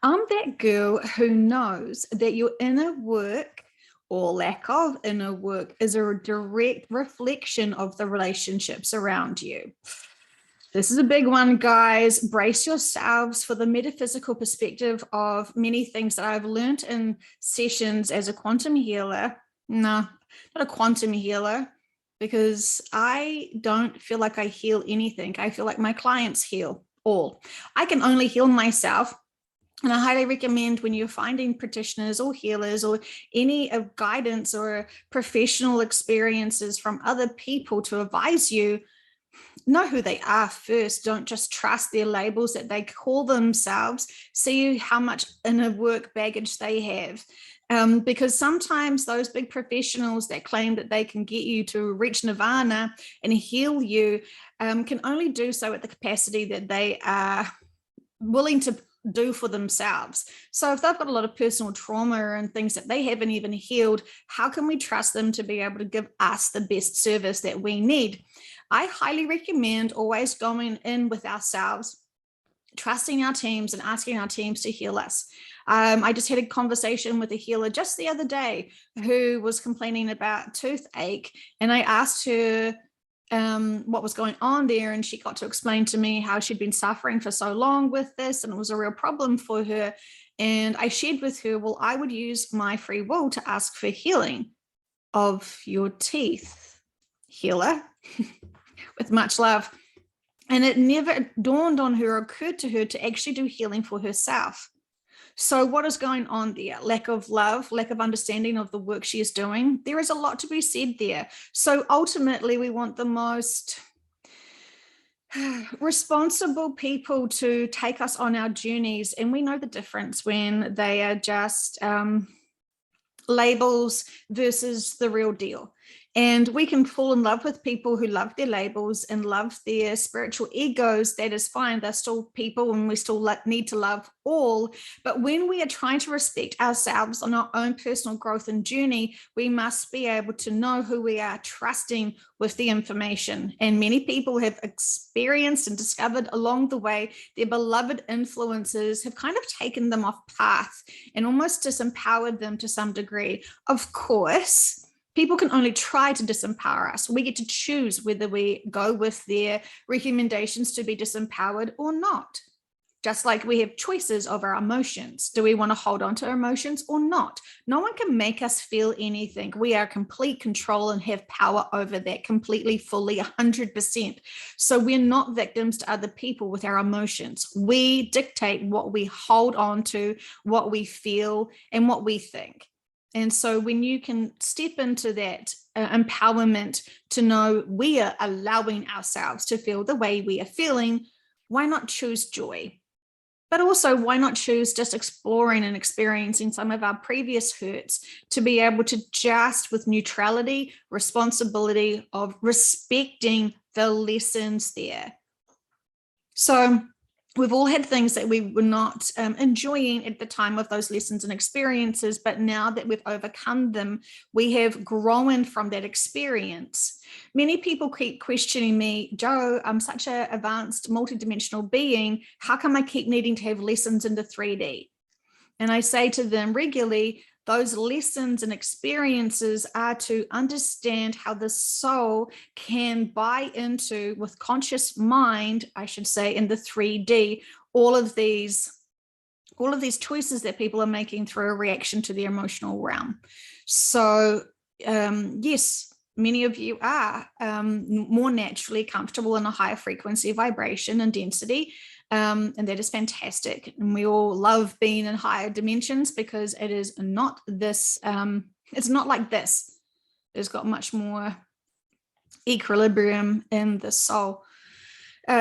I'm that girl who knows that your inner work or lack of inner work is a direct reflection of the relationships around you. This is a big one, guys. Brace yourselves for the metaphysical perspective of many things that I've learned in sessions as a quantum healer. No, not a quantum healer, because I don't feel like I heal anything. I feel like my clients heal all. I can only heal myself. And I highly recommend, when you're finding practitioners or healers or any of guidance or professional experiences from other people to advise you, know who they are first. Don't just trust their labels that they call themselves. See how much inner work baggage they have. Because sometimes those big professionals that claim that they can get you to reach nirvana and heal you can only do so at the capacity that they are willing to do for themselves. So if they've got a lot of personal trauma and things that they haven't even healed, how can we trust them to be able to give us the best service that we need? I highly recommend always going in with ourselves, trusting our teams and asking our teams to heal us. I just had a conversation with a healer just the other day who was complaining about toothache, and I asked her what was going on there, and she got to explain to me how she'd been suffering for so long with this, and it was a real problem for her. And I shared with her, well, I would use my free will to ask for healing of your teeth, healer, with much love. And it never dawned on her, occurred to her to actually do healing for herself. So what is going on there? Lack of love, lack of understanding of the work she is doing. There is a lot to be said there. So ultimately, we want the most responsible people to take us on our journeys. And we know the difference when they are just labels versus the real deal. And we can fall in love with people who love their labels and love their spiritual egos. That is fine. They're still people, and we still need to love all. But when we are trying to respect ourselves on our own personal growth and journey, we must be able to know who we are, trusting with the information. And many people have experienced and discovered along the way their beloved influences have kind of taken them off path and almost disempowered them to some degree. Of course, people can only try to disempower us. We get to choose whether we go with their recommendations to be disempowered or not. Just like we have choices of our emotions. Do we want to hold on to our emotions or not? No one can make us feel anything. We are complete control and have power over that completely, fully, 100%. So we're not victims to other people with our emotions. We dictate what we hold on to, what we feel, and what we think. And so when you can step into that empowerment to know we are allowing ourselves to feel the way we are feeling, why not choose joy? But also, why not choose just exploring and experiencing some of our previous hurts to be able to just, with neutrality, responsibility of respecting the lessons there. So we've all had things that we were not enjoying at the time of those lessons and experiences, but now that we've overcome them, we have grown from that experience. Many people keep questioning me, Jo, I'm such an advanced multidimensional being. How come I keep needing to have lessons into 3D? And I say to them regularly, those lessons and experiences are to understand how the soul can buy into, with conscious mind, I should say, in the 3D, all of these choices that people are making through a reaction to the emotional realm. So yes, many of you are more naturally comfortable in a higher frequency, vibration, and density. And that is fantastic. And we all love being in higher dimensions because it is not this, it's not like this. It's got much more equilibrium in the soul.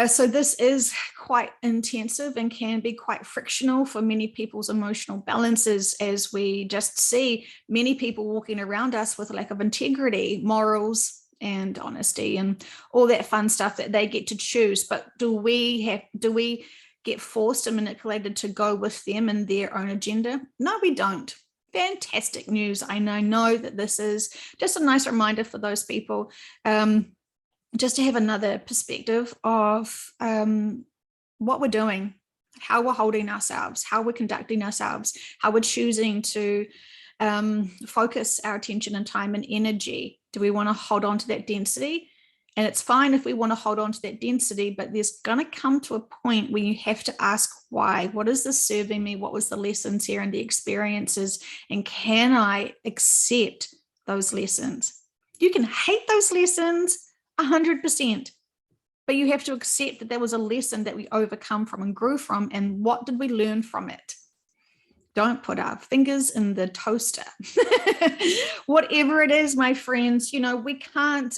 So this is quite intensive and can be quite frictional for many people's emotional balances, as we just see many people walking around us with a lack of integrity, morals, and honesty, and all that fun stuff that they get to choose. But do we get forced and manipulated to go with them and their own agenda? No, we don't. Fantastic news. I know that this is just a nice reminder for those people, just to have another perspective of what we're doing, how we're holding ourselves, how we're conducting ourselves, how we're choosing to focus our attention and time and energy. Do we want to hold on to that density? And it's fine if we want to hold on to that density, but there's going to come to a point where you have to ask why. What is this serving me? What was the lessons here and the experiences? And can I accept those lessons? You can hate those lessons 100%, but you have to accept that there was a lesson that we overcome from and grew from. And what did we learn from it? Don't put our fingers in the toaster. Whatever it is, my friends, you know, we can't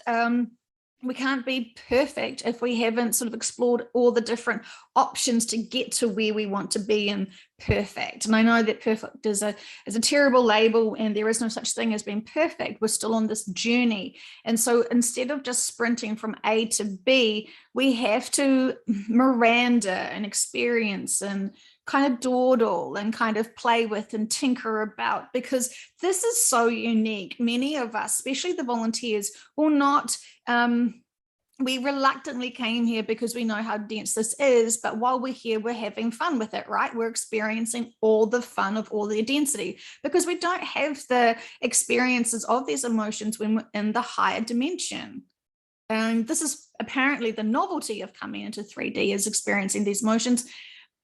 be perfect if we haven't sort of explored all the different options to get to where we want to be in perfect. And I know that perfect is a terrible label, and there is no such thing as being perfect. We're still on this journey. And so instead of just sprinting from A to B, we have to Miranda and experience and kind of dawdle and kind of play with and tinker about, because this is so unique. Many of us, especially the volunteers, will not we reluctantly came here because we know how dense this is, but while we're here, we're having fun with it, right? We're experiencing all the fun of all the density, because we don't have the experiences of these emotions when we're in the higher dimension. And this is apparently the novelty of coming into 3D, is experiencing these emotions,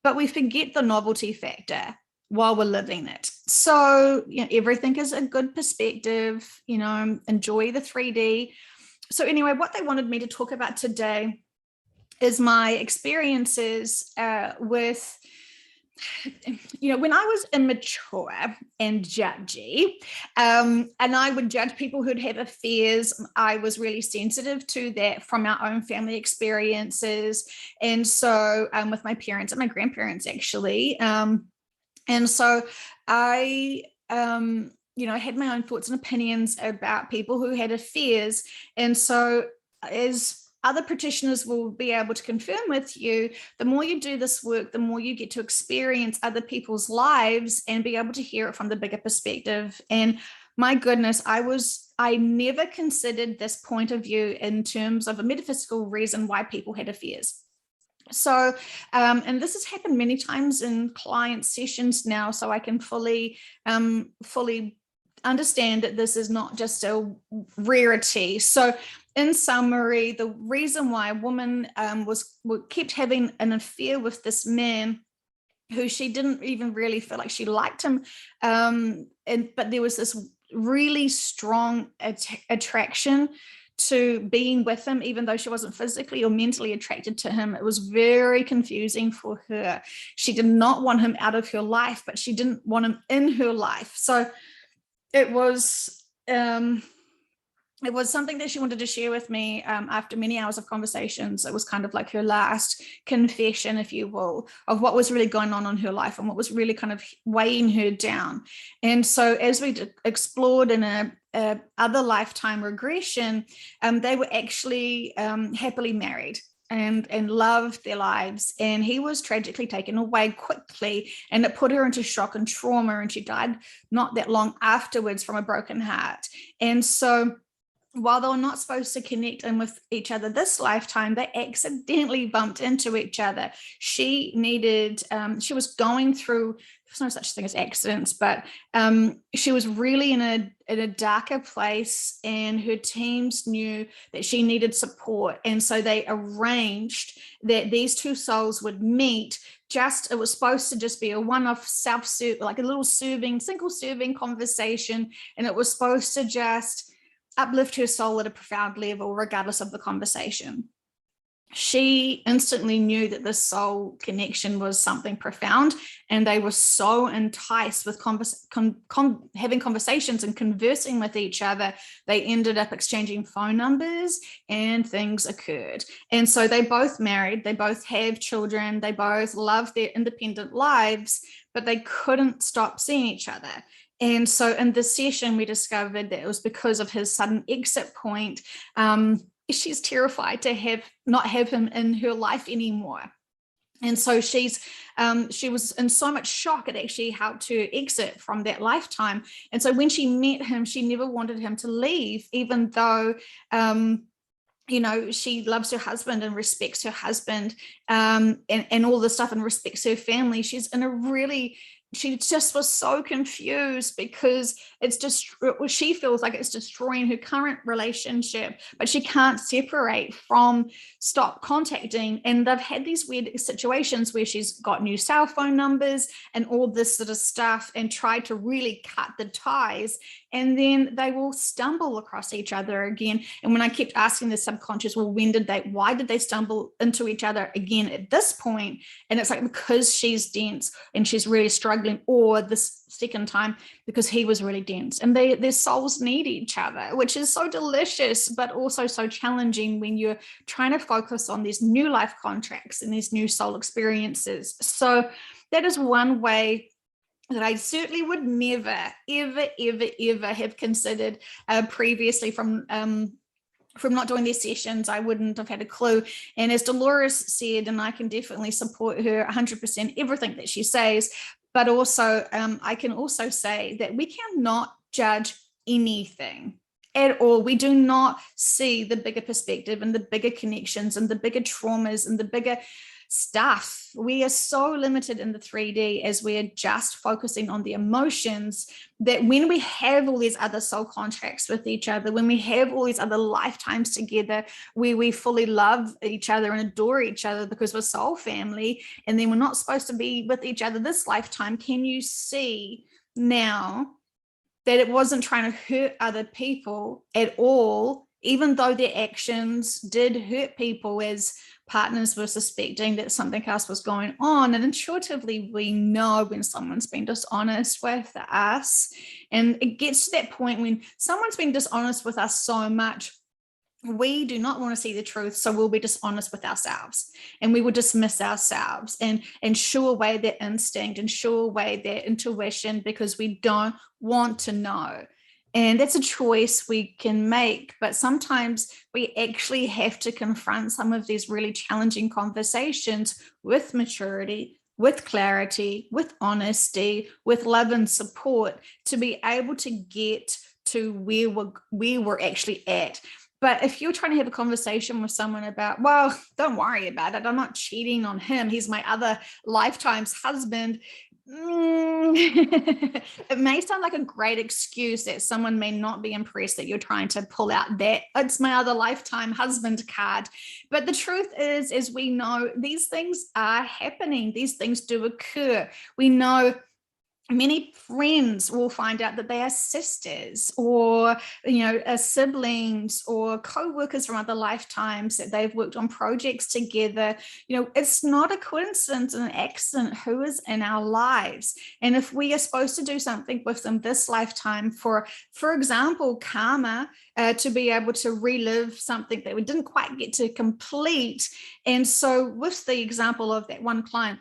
but we forget the novelty factor while we're living it. So, you know, everything is a good perspective, you know, enjoy the 3D. So anyway, what they wanted me to talk about today is my experiences with, you know, when I was immature and judgy, and I would judge people who'd have affairs. I was really sensitive to that from our own family experiences. And so with my parents and my grandparents, actually. And so I, you know, I had my own thoughts and opinions about people who had affairs. And so as other practitioners will be able to confirm with you, the more you do this work, the more you get to experience other people's lives and be able to hear it from the bigger perspective. And my goodness, I never considered this point of view in terms of a metaphysical reason why people had affairs. So, and this has happened many times in client sessions now, so I can fully understand that this is not just a rarity. So in summary, the reason why a woman kept having an affair with this man who she didn't even really feel like she liked him, but there was this really strong attraction to being with him, even though she wasn't physically or mentally attracted to him. It was very confusing for her. She did not want him out of her life, but she didn't want him in her life. So it was something that she wanted to share with me after many hours of conversations. It was kind of like her last confession, if you will, of what was really going on in her life and what was really kind of weighing her down. And so as we explored in a other lifetime regression, they were actually happily married and loved their lives. And he was tragically taken away quickly, and it put her into shock and trauma, and she died not that long afterwards from a broken heart. And so while they were not supposed to connect in with each other this lifetime, they accidentally bumped into each other. She was going through, there's no such thing as accidents, but she was really in a darker place, and her teams knew that she needed support. And so they arranged that these two souls would meet. It was supposed to just be a one-off self-serve, like a little single serving conversation. And it was supposed to just uplift her soul at a profound level, regardless of the conversation. She instantly knew that this soul connection was something profound, and they were so enticed with having conversations and conversing with each other. They ended up exchanging phone numbers, and things occurred. And so they both married, they both have children, they both love their independent lives, but they couldn't stop seeing each other. And so in this session, we discovered that it was because of his sudden exit point. She's terrified to not have him in her life anymore. And so she was in so much shock at actually how to exit from that lifetime. And so when she met him, she never wanted him to leave, even though you know, she loves her husband and respects her husband, and all this stuff, and respects her family. She's in a really, she just was so confused because it's just, she feels like it's destroying her current relationship, but she can't separate from stop contacting. And they've had these weird situations where she's got new cell phone numbers and all this sort of stuff and tried to really cut the ties. And then they will stumble across each other again. And when I kept asking the subconscious, well, why did they stumble into each other again at this point? And it's like, because she's dense and she's really struggling, or this second time because he was really dense, and their souls need each other, which is so delicious, but also so challenging when you're trying to focus on these new life contracts and these new soul experiences. So that is one way that I certainly would never, ever, ever, ever have considered previously from not doing these sessions. I wouldn't have had a clue. And as Dolores said, and I can definitely support her 100%, everything that she says, but also I can also say that we cannot judge anything at all. We do not see the bigger perspective and the bigger connections and the bigger traumas and the bigger stuff. We are so limited in the 3D as we are just focusing on the emotions, that when we have all these other soul contracts with each other, when we have all these other lifetimes together where we fully love each other and adore each other because we're soul family, and then we're not supposed to be with each other this lifetime, can you see now that it wasn't trying to hurt other people at all, even though their actions did hurt people, as partners were suspecting that something else was going on? And intuitively, we know when someone's been dishonest with us. And it gets to that point when someone's been dishonest with us so much, we do not want to see the truth, so we'll be dishonest with ourselves, and we will dismiss ourselves and shoo away that instinct and shoo away that intuition because we don't want to know. And that's a choice we can make, but sometimes we actually have to confront some of these really challenging conversations with maturity, with clarity, with honesty, with love and support, to be able to get to where we're actually at. But if you're trying to have a conversation with someone about, well, don't worry about it, I'm not cheating on him, he's my other lifetime's husband, it may sound like a great excuse that someone may not be impressed that you're trying to pull out that it's my other lifetime husband card. But the truth is, as we know, these things are happening. These things do occur. We know many friends will find out that they are sisters, or siblings, or co-workers from other lifetimes, that they've worked on projects together. It's not a coincidence and an accident who is in our lives. And if we are supposed to do something with them this lifetime, for example, karma, to be able to relive something that we didn't quite get to complete. And so with the example of that one client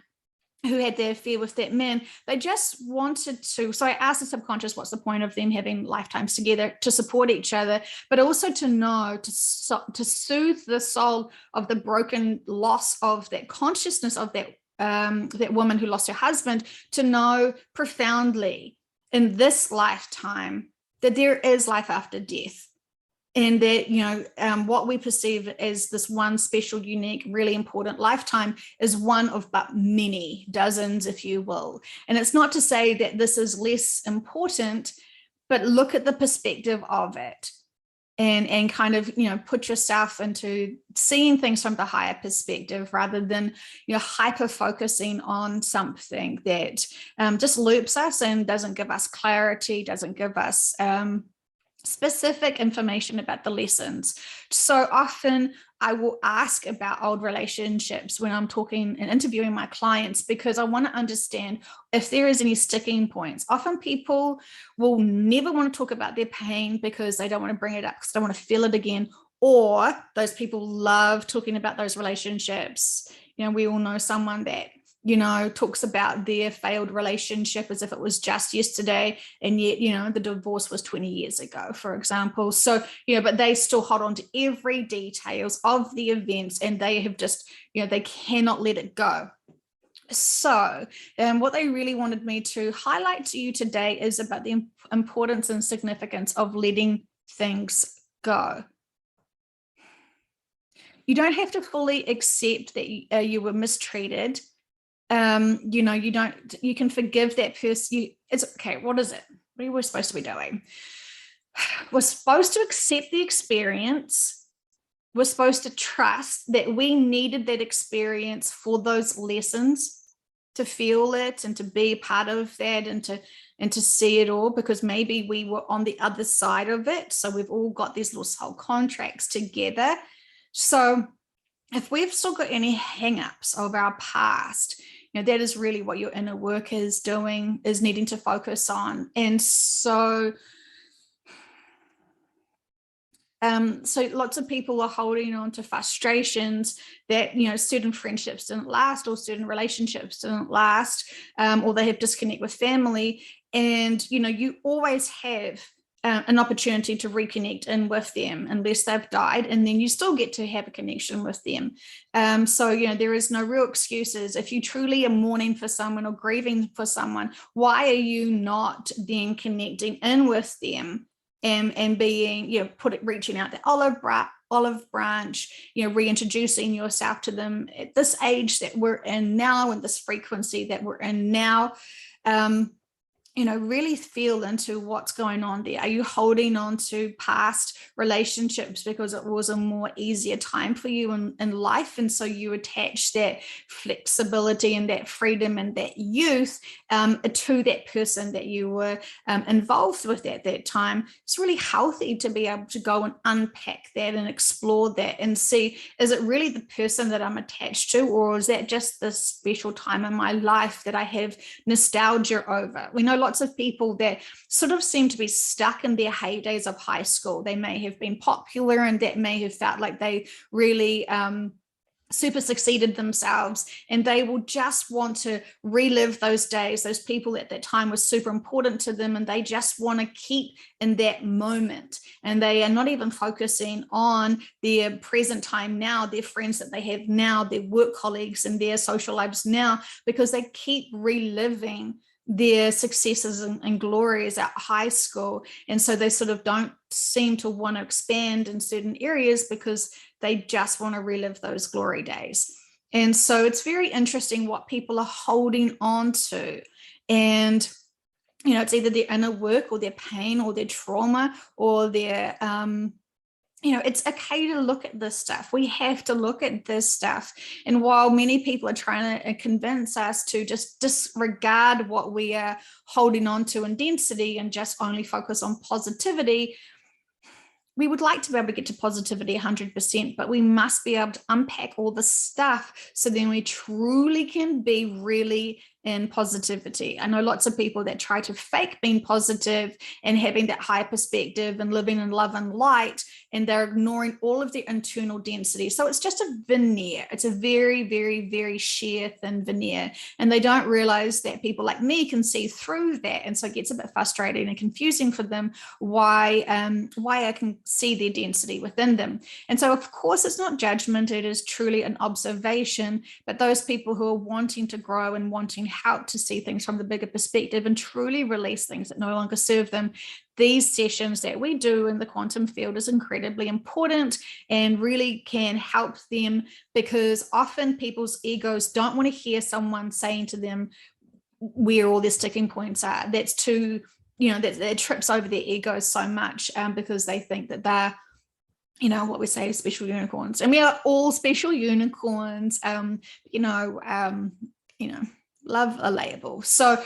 who had their affair with that man, they just wanted to, so I asked the subconscious, what's the point of them having lifetimes together? To support each other, but also to know, to soothe the soul of the broken loss of that consciousness of that woman who lost her husband, to know profoundly in this lifetime that there is life after death. And that, what we perceive as this one special, unique, really important lifetime is one of but many, dozens, if you will. And it's not to say that this is less important, but look at the perspective of it, and kind of, put yourself into seeing things from the higher perspective, rather than, hyper focusing on something that just loops us and doesn't give us clarity, doesn't give us specific information about the lessons. So often I will ask about old relationships when I'm talking and interviewing my clients, because I want to understand if there is any sticking points. Often people will never want to talk about their pain because they don't want to bring it up, because they don't want to feel it again. Or those people love talking about those relationships. We all know someone that talks about their failed relationship as if it was just yesterday, and yet, the divorce was 20 years ago, for example. So, but they still hold on to every details of the events, and they have just, they cannot let it go. So what they really wanted me to highlight to you today is about the importance and significance of letting things go. you don't have to fully accept that you were mistreated. You can forgive that person. It's okay. What is it? What are we supposed to be doing? We're supposed to accept the experience. We're supposed to trust that we needed that experience for those lessons, to feel it and to be a part of that, and to see it all, because maybe we were on the other side of it. So we've all got these little soul contracts together. So if we've still got any hang-ups of our past, that is really what your inner work is doing, is needing to focus on. And so lots of people are holding on to frustrations that, certain friendships didn't last, or certain relationships didn't last, or they have disconnect with family. And, you always have an opportunity to reconnect in with them, unless they've died, and then you still get to have a connection with them. So there is no real excuses. If you truly are mourning for someone or grieving for someone, why are you not then connecting in with them and being, reaching out the olive branch, reintroducing yourself to them at this age that we're in now, and this frequency that we're in now. Really feel into what's going on there. Are you holding on to past relationships because it was a more easier time for you in life? And so you attach that flexibility and that freedom and that youth to that person that you were involved with at that time. It's really healthy to be able to go and unpack that and explore that and see, is it really the person that I'm attached to, or is that just this special time in my life that I have nostalgia over? We know lots of people that sort of seem to be stuck in their heydays of high school. They may have been popular, and that may have felt like they really super succeeded themselves, and they will just want to relive those days. Those people at that time were super important to them, and they just want to keep in that moment, and they are not even focusing on their present time now, their friends that they have now, their work colleagues, and their social lives now, because they keep reliving their successes and glories at high school. And so they sort of don't seem to want to expand in certain areas because they just want to relive those glory days. And so it's very interesting what people are holding on to. And it's either their inner work, or their pain, or their trauma, or their it's okay to look at this stuff. We have to look at this stuff. And while many people are trying to convince us to just disregard what we are holding on to in density and just only focus on positivity, we would like to be able to get to positivity 100%, but we must be able to unpack all the stuff so then we truly can be really in positivity. I know lots of people that try to fake being positive and having that high perspective and living in love and light, and they're ignoring all of their internal density. So it's just a veneer. It's a very, very, very sheer thin veneer. And they don't realize that people like me can see through that. And so it gets a bit frustrating and confusing for them why I can see their density within them. And so, of course, it's not judgment. It is truly an observation. But those people who are wanting to grow and wanting help to see things from the bigger perspective and truly release things that no longer serve them, these sessions that we do in the quantum field is incredibly important and really can help them, because often people's egos don't want to hear someone saying to them where all their sticking points are. That's too, that trips over their egos so much, because they think that they're, what we say, special unicorns, and we are all special unicorns. Love a label. So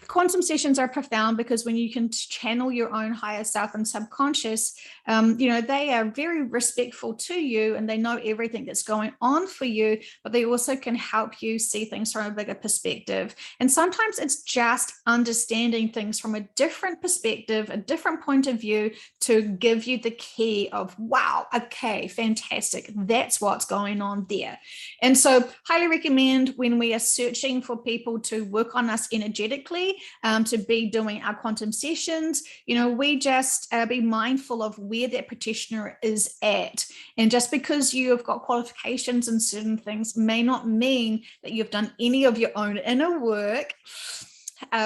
quantum sessions are profound because when you can channel your own higher self and subconscious, they are very respectful to you, and they know everything that's going on for you, but they also can help you see things from a bigger perspective. And sometimes it's just understanding things from a different perspective, a different point of view, to give you the key of, wow, okay, fantastic, that's what's going on there. And so highly recommend, when we are searching for people to work on us energetically, to be doing our quantum sessions, we just be mindful of where that practitioner is at. And just because you have got qualifications in certain things may not mean that you've done any of your own inner work,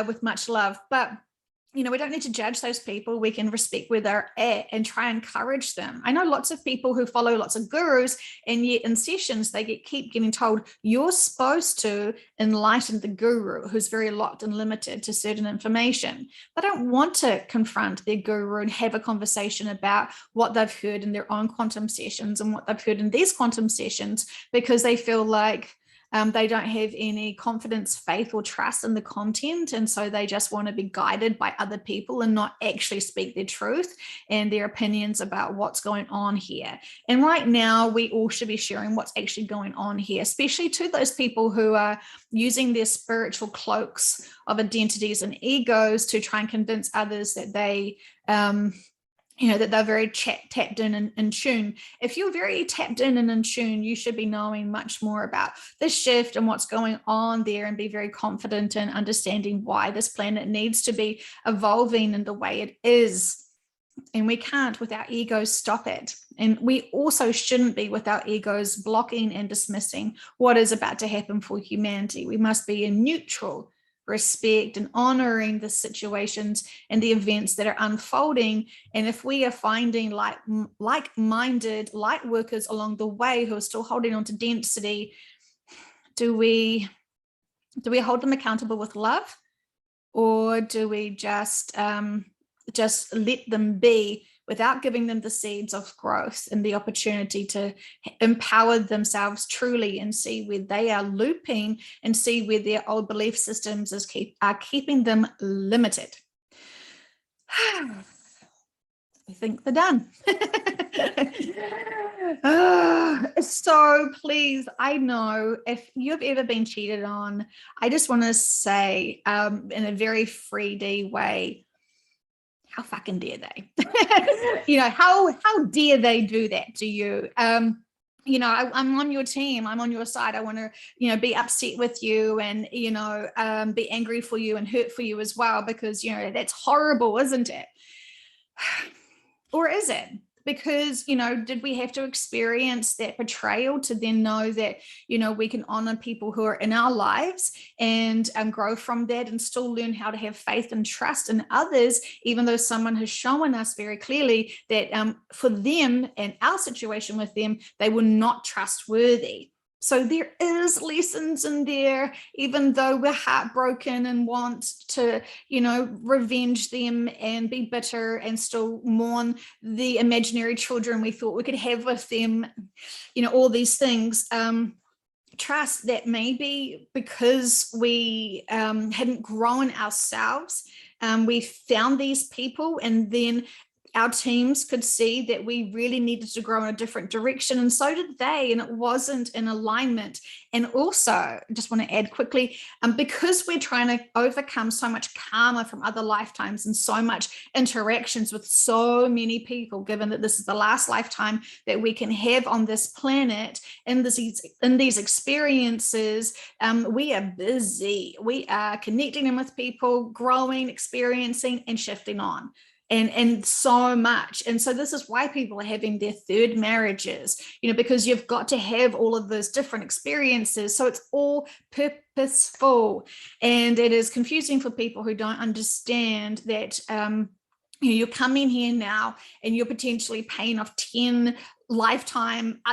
with much love. But we don't need to judge those people. We can respect where they're at and try and encourage them. I know lots of people who follow lots of gurus, and yet in sessions they keep getting told, you're supposed to enlighten the guru who's very locked and limited to certain information. They don't want to confront their guru and have a conversation about what they've heard in their own quantum sessions and what they've heard in these quantum sessions, because they feel like they don't have any confidence, faith, or trust in the content. And so they just want to be guided by other people and not actually speak their truth and their opinions about what's going on here. And right now, we all should be sharing what's actually going on here, especially to those people who are using their spiritual cloaks of identities and egos to try and convince others that they that they're very tapped in and in tune. If you're very tapped in and in tune, you should be knowing much more about this shift and what's going on there, and be very confident in understanding why this planet needs to be evolving in the way it is. And we can't, with our egos, stop it. And we also shouldn't be, with our egos, blocking and dismissing what is about to happen for humanity. We must be in neutral respect and honoring the situations and the events that are unfolding. And if we are finding like-minded light workers along the way who are still holding on to density, do we hold them accountable with love, or do we just let them be without giving them the seeds of growth and the opportunity to empower themselves truly and see where they are looping and see where their old belief systems are keeping them limited? I think they're done. So please, I know if you've ever been cheated on, I just want to say in a very 3D way, how fucking dare they? How dare they do that to you? I'm on your team. I'm on your side. I want to, be upset with you and, be angry for you and hurt for you as well, because, that's horrible, isn't it? Or is it? Because, did we have to experience that betrayal to then know that, we can honor people who are in our lives and grow from that and still learn how to have faith and trust in others, even though someone has shown us very clearly that for them and our situation with them, they were not trustworthy. So there is lessons in there, even though we're heartbroken and want to, revenge them and be bitter and still mourn the imaginary children we thought we could have with them, all these things. Trust that maybe because we hadn't grown ourselves, we found these people, and then our teams could see that we really needed to grow in a different direction, and so did they, and it wasn't in alignment. And also, I just want to add quickly, because we're trying to overcome so much karma from other lifetimes and so much interactions with so many people, given that this is the last lifetime that we can have on this planet, in these experiences, we are busy. We are connecting in with people, growing, experiencing, and shifting on. And so much. And so this is why people are having their third marriages, because you've got to have all of those different experiences. So it's all purposeful. And it is confusing for people who don't understand that you're coming here now and you're potentially paying off 10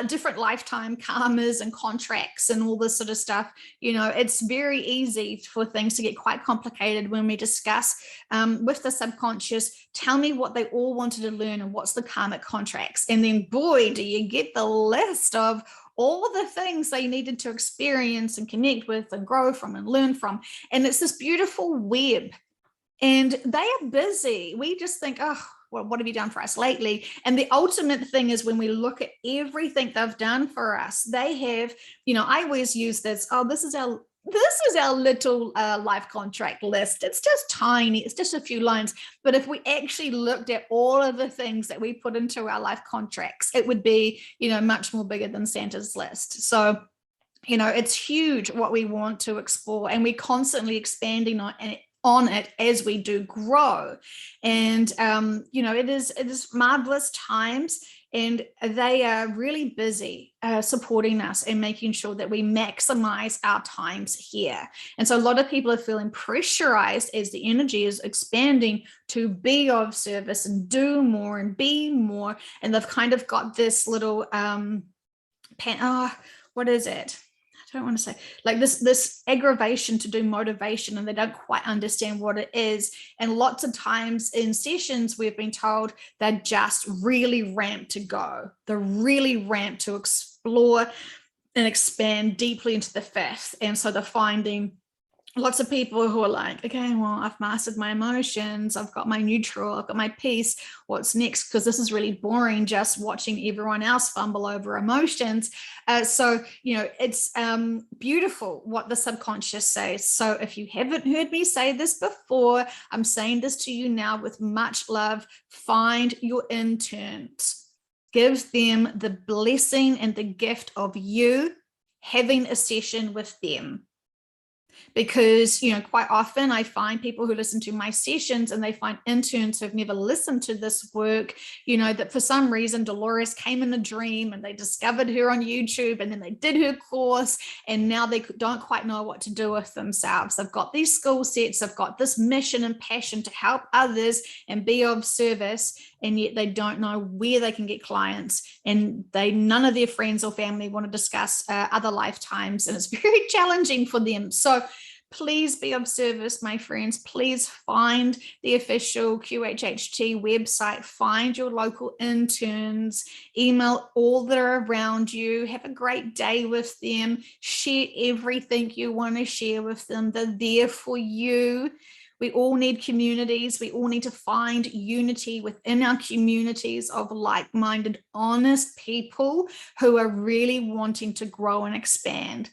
different lifetime karmas and contracts and all this sort of stuff. It's very easy for things to get quite complicated when we discuss with the subconscious, tell me what they all wanted to learn and what's the karmic contracts. And then boy, do you get the list of all the things they needed to experience and connect with and grow from and learn from. And it's this beautiful web. And they are busy. We just think, oh, well, what have you done for us lately? And the ultimate thing is when we look at everything they've done for us, they have, I always use this, this is our little life contract list. It's just tiny. It's just a few lines. But if we actually looked at all of the things that we put into our life contracts, it would be, much more bigger than Santa's list. So, it's huge what we want to explore, and we're constantly expanding on it as we do grow. And it is marvelous times. and they are really busy supporting us and making sure that we maximize our times here. And so a lot of people are feeling pressurized as the energy is expanding to be of service and do more and be more. And they've kind of got this little, what is it? I don't want to say, like this aggravation to do motivation, and they don't quite understand what it is. And lots of times in sessions, we've been told they're just really ramped to go. They're really ramped to explore and expand deeply into the fifth. And so they're finding lots of people who are like, okay, well, I've mastered my emotions, I've got my neutral, I've got my peace, what's next? Because this is really boring, just watching everyone else fumble over emotions. So, you know, it's beautiful what the subconscious says. So if you haven't heard me say this before, I'm saying this to you now with much love. Find your interns. Give them the blessing and the gift of you having a session with them. Because, you know, quite often I find people who listen to my sessions and they find interns who've never listened to this work, you know, that for some reason Dolores came in a dream and they discovered her on YouTube and then they did her course and now they don't quite know what to do with themselves. They've got these skill sets, they've got this mission and passion to help others and be of service, and yet they don't know where they can get clients, and none of their friends or family want to discuss other lifetimes, and it's very challenging for them. So please be of service, my friends. Please find the official QHHT website, find your local interns, email all that are around you, have a great day with them, share everything you want to share with them. They're there for you. We all need communities. We all need to find unity within our communities of like-minded, honest people who are really wanting to grow and expand.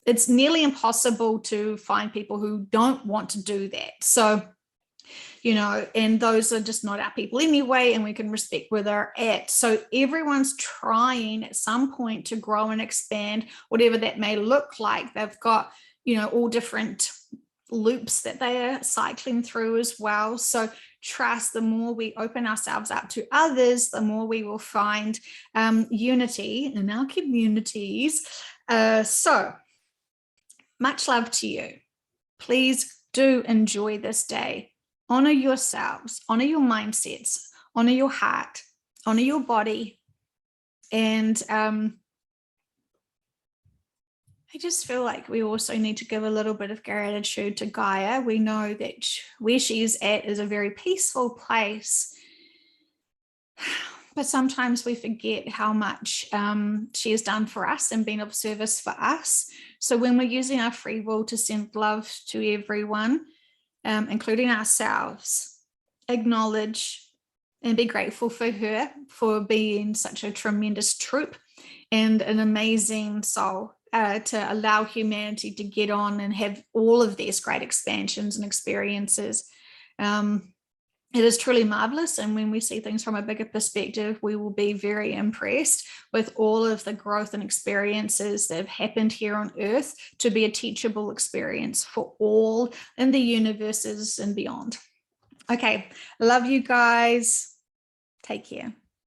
It's nearly impossible to find people who don't want to do that. So, you know, and those are just not our people anyway, and we can respect where they're at. So everyone's trying at some point to grow and expand, whatever that may look like. They've got, you know, all different loops that they are cycling through as well. So trust, the more we open ourselves up to others, the more we will find unity in our communities. So much love to you. Please do enjoy this day. Honor yourselves, honor your mindsets, honor your heart, honor your body. And I just feel like we also need to give a little bit of gratitude to Gaia. We know that where she is at is a very peaceful place, but sometimes we forget how much she has done for us and been of service for us. So when we're using our free will to send love to everyone, including ourselves, acknowledge and be grateful for her for being such a tremendous troop and an amazing soul. To allow humanity to get on and have all of these great expansions and experiences. It is truly marvelous. And when we see things from a bigger perspective, we will be very impressed with all of the growth and experiences that have happened here on Earth to be a teachable experience for all in the universes and beyond. Okay, love you guys. Take care.